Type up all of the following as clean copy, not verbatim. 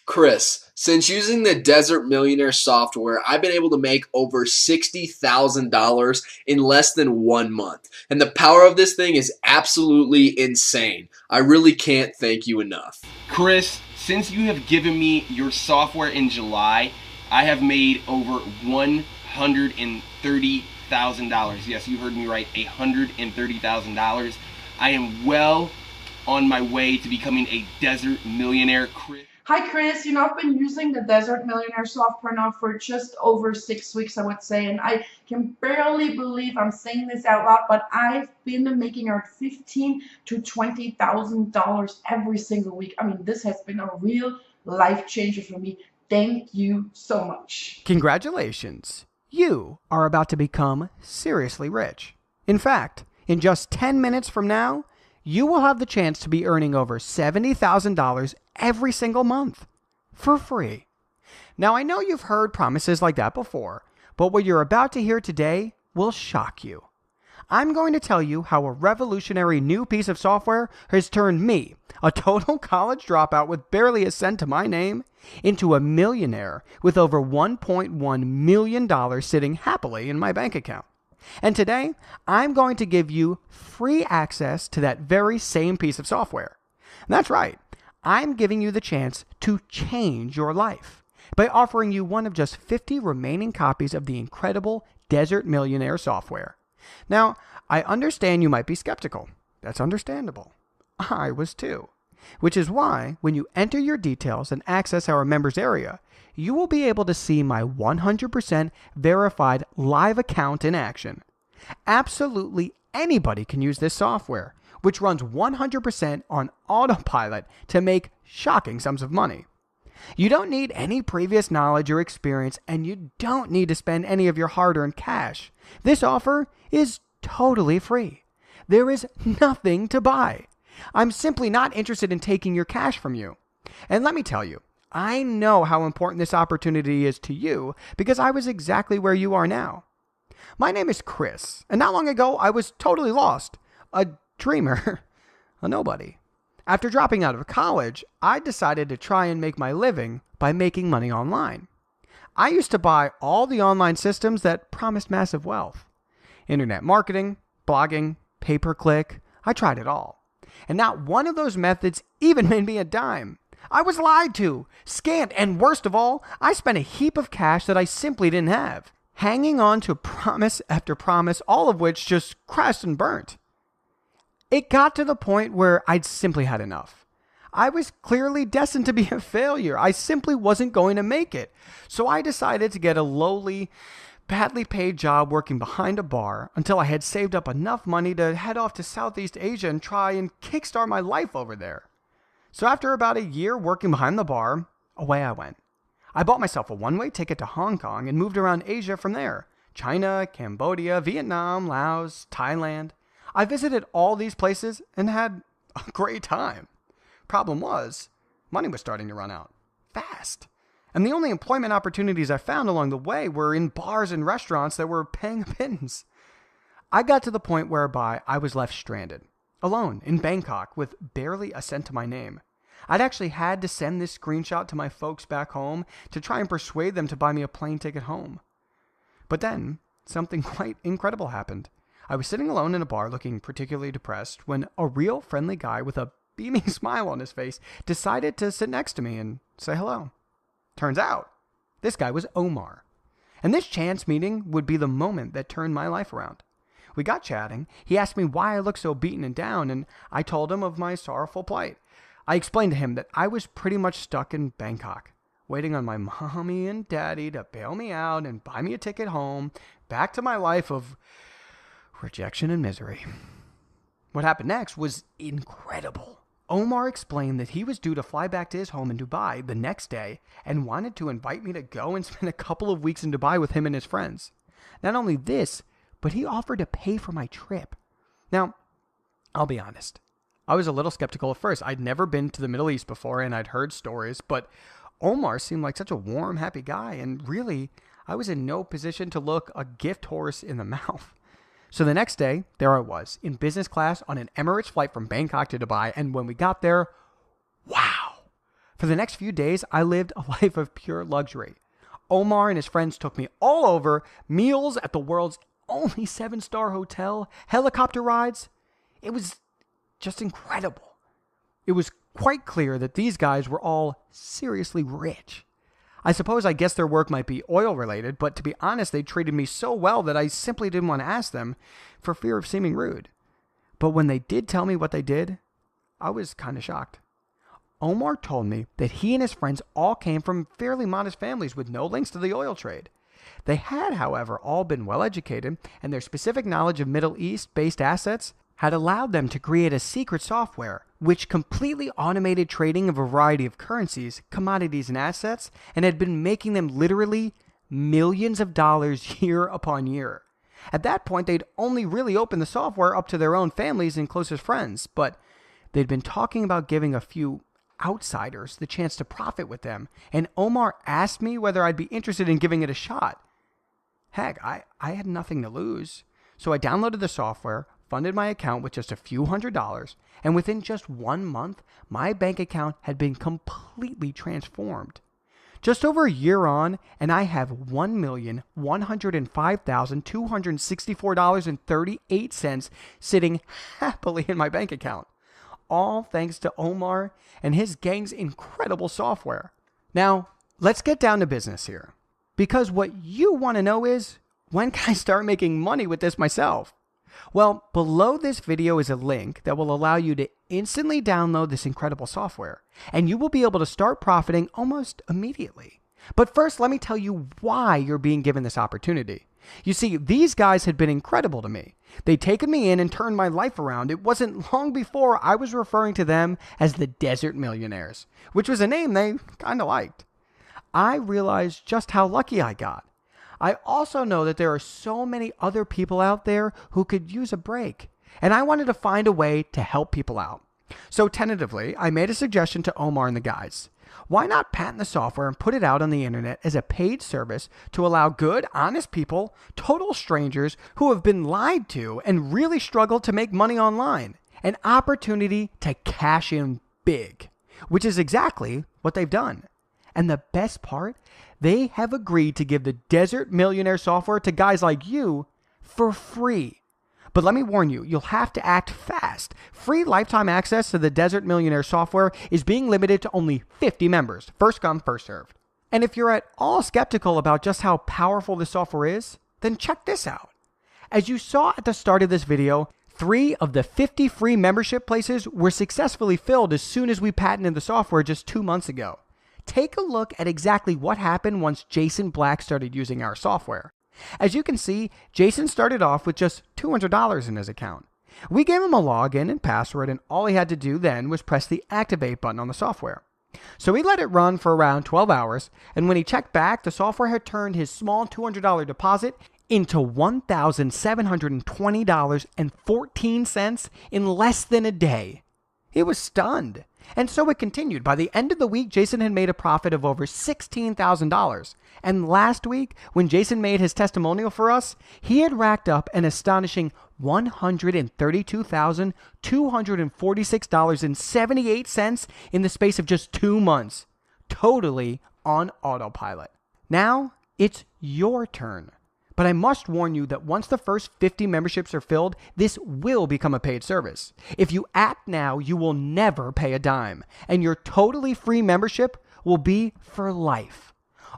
Chris, since using the Desert Millionaire software, I've been able to make over $60,000 in less than 1 month. And the power of this thing is absolutely insane. I really can't thank you enough. Chris, since you have given me your software in July, I have made over $130,000. Yes, you heard me right, $130,000. I am well on my way to becoming a desert millionaire, Chris. Hi Chris, I've been using the Desert Millionaire software now for just over 6 weeks, I would say, and I can barely believe I'm saying this out loud, but I've been making around $15,000 to $20,000 every single week. I mean, this has been a real life changer for me. Thank you so much. Congratulations! You are about to become seriously rich. In fact, in just 10 minutes from now, you will have the chance to be earning over $70,000 every single month for free. Now, I know you've heard promises like that before, but what you're about to hear today will shock you. I'm going to tell you how a revolutionary new piece of software has turned me, a total college dropout with barely a cent to my name, into a millionaire with over $1.1 million sitting happily in my bank account. And today, I'm going to give you free access to that very same piece of software. And that's right. I'm giving you the chance to change your life by offering you one of just 50 remaining copies of the incredible Desert Millionaire software. Now, I understand you might be skeptical. That's understandable. I was too. Which is why, when you enter your details and access our members area, you will be able to see my 100% verified live account in action. Absolutely anybody can use this software, which runs 100% on autopilot to make shocking sums of money. You don't need any previous knowledge or experience, and you don't need to spend any of your hard-earned cash. This offer is totally free. There is nothing to buy. I'm simply not interested in taking your cash from you. And let me tell you, I know how important this opportunity is to you because I was exactly where you are now. My name is Chris, and not long ago I was totally lost, a dreamer, a nobody. After dropping out of college, I decided to try and make my living by making money online. I used to buy all the online systems that promised massive wealth. Internet marketing, blogging, pay-per-click, I tried it all. And not one of those methods even made me a dime. I was lied to, scammed, and worst of all, I spent a heap of cash that I simply didn't have, hanging on to promise after promise, all of which just crashed and burnt. It got to the point where I'd simply had enough. I was clearly destined to be a failure. I simply wasn't going to make it. So I decided to get a lowly, badly paid job working behind a bar until I had saved up enough money to head off to Southeast Asia and try and kickstart my life over there. So after about a year working behind the bar, away I went. I bought myself a one-way ticket to Hong Kong and moved around Asia from there. China, Cambodia, Vietnam, Laos, Thailand. I visited all these places and had a great time. Problem was, money was starting to run out. Fast. And the only employment opportunities I found along the way were in bars and restaurants that were paying a pittance. I got to the point whereby I was left stranded, alone in Bangkok with barely a cent to my name. I'd actually had to send this screenshot to my folks back home to try and persuade them to buy me a plane ticket home. But then, something quite incredible happened. I was sitting alone in a bar looking particularly depressed when a real friendly guy with a beaming smile on his face decided to sit next to me and say hello. Turns out, this guy was Omar. And this chance meeting would be the moment that turned my life around. We got chatting. He asked me why I looked so beaten and down, and I told him of my sorrowful plight. I explained to him that I was pretty much stuck in Bangkok, waiting on my mommy and daddy to bail me out and buy me a ticket home, back to my life of rejection and misery. What happened next was incredible. Omar explained that he was due to fly back to his home in Dubai the next day and wanted to invite me to go and spend a couple of weeks in Dubai with him and his friends. Not only this, but he offered to pay for my trip. Now, I'll be honest. I was a little skeptical at first. I'd never been to the Middle East before and I'd heard stories, but Omar seemed like such a warm, happy guy, and really, I was in no position to look a gift horse in the mouth. So the next day, there I was, in business class on an Emirates flight from Bangkok to Dubai, and when we got there, wow! For the next few days, I lived a life of pure luxury. Omar and his friends took me all over, meals at the world's only 7-star hotel, helicopter rides. It was just incredible. It was quite clear that these guys were all seriously rich. I guess their work might be oil related, but to be honest, they treated me so well that I simply didn't want to ask them for fear of seeming rude. But when they did tell me what they did, I was kind of shocked. Omar told me that he and his friends all came from fairly modest families with no links to the oil trade. They had, however, all been well educated, and their specific knowledge of Middle East-based assets had allowed them to create a secret software which completely automated trading of a variety of currencies, commodities, and assets, and had been making them literally millions of dollars year upon year. At that point, they'd only really opened the software up to their own families and closest friends, but they'd been talking about giving a few outsiders the chance to profit with them, and Omar asked me whether I'd be interested in giving it a shot. Heck, I had nothing to lose, so I downloaded the software, funded my account with just a few $100s, and within just 1 month, my bank account had been completely transformed. Just over a year on, and I have $1,105,264.38 sitting happily in my bank account. All thanks to Omar and his gang's incredible software. Now, let's get down to business here. Because what you want to know is, when can I start making money with this myself? Well, below this video is a link that will allow you to instantly download this incredible software, and you will be able to start profiting almost immediately. But first, let me tell you why you're being given this opportunity. You see, these guys had been incredible to me. They'd taken me in and turned my life around. It wasn't long before I was referring to them as the Desert Millionaires, which was a name they kind of liked. I realized just how lucky I got. I also know that there are so many other people out there who could use a break, and I wanted to find a way to help people out. So tentatively, I made a suggestion to Omar and the guys. Why not patent the software and put it out on the internet as a paid service to allow good, honest people, total strangers who have been lied to and really struggle to make money online, an opportunity to cash in big, which is exactly what they've done. And the best part, they have agreed to give the Desert Millionaire software to guys like you for free. But let me warn you, you'll have to act fast. Free lifetime access to the Desert Millionaire software is being limited to only 50 members. First come, first served. And if you're at all skeptical about just how powerful this software is, then check this out. As you saw at the start of this video, 3 of the 50 free membership places were successfully filled as soon as we patented the software just 2 months ago. Take a look at exactly what happened once Jason Black started using our software. As you can see, Jason started off with just $200 in his account. We gave him a login and password, and all he had to do then was press the activate button on the software. So he let it run for around 12 hours, and when he checked back, the software had turned his small $200 deposit into $1,720.14 in less than a day. He was stunned. And so it continued. By the end of the week, Jason had made a profit of over $16,000. And last week, when Jason made his testimonial for us, he had racked up an astonishing $132,246.78 in the space of just 2 months. Totally on autopilot. Now, it's your turn. But I must warn you that once the first 50 memberships are filled, this will become a paid service. If you act now, you will never pay a dime, and your totally free membership will be for life.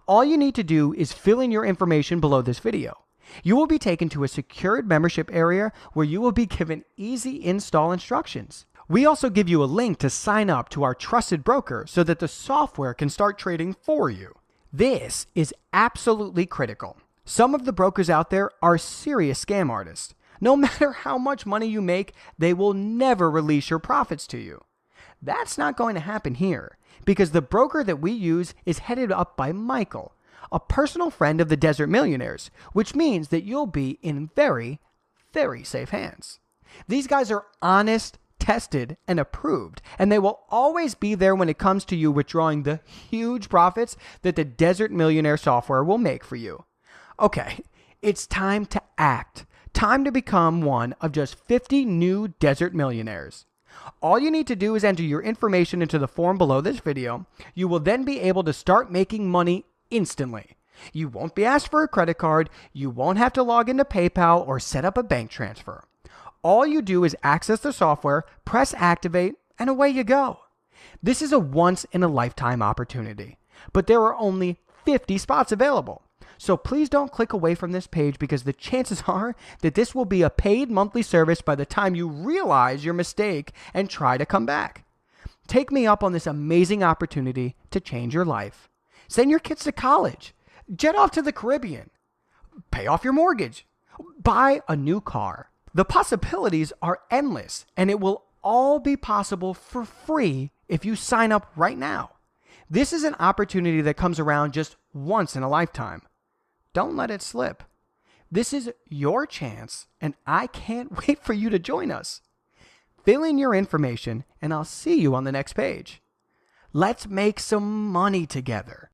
All you need to do is fill in your information below this video. You will be taken to a secured membership area where you will be given easy install instructions. We also give you a link to sign up to our trusted broker so that the software can start trading for you. This is absolutely critical. Some of the brokers out there are serious scam artists. No matter how much money you make, they will never release your profits to you. That's not going to happen here, because the broker that we use is headed up by Michael, a personal friend of the Desert Millionaires, which means that you'll be in very, very safe hands. These guys are honest, tested, and approved, and they will always be there when it comes to you withdrawing the huge profits that the Desert Millionaire software will make for you. Okay, it's time to act. Time to become one of just 50 new Desert Millionaires. All you need to do is enter your information into the form below this video. You will then be able to start making money instantly. You won't be asked for a credit card. You won't have to log into PayPal or set up a bank transfer. All you do is access the software, press activate, and away you go. This is a once-in-a-lifetime opportunity, but there are only 50 spots available. So please don't click away from this page because the chances are that this will be a paid monthly service by the time you realize your mistake and try to come back. Take me up on this amazing opportunity to change your life. Send your kids to college. Jet off to the Caribbean. Pay off your mortgage. Buy a new car. The possibilities are endless, and it will all be possible for free if you sign up right now. This is an opportunity that comes around just once in a lifetime. Don't let it slip. This is your chance, and I can't wait for you to join us. Fill in your information, and I'll see you on the next page. Let's make some money together.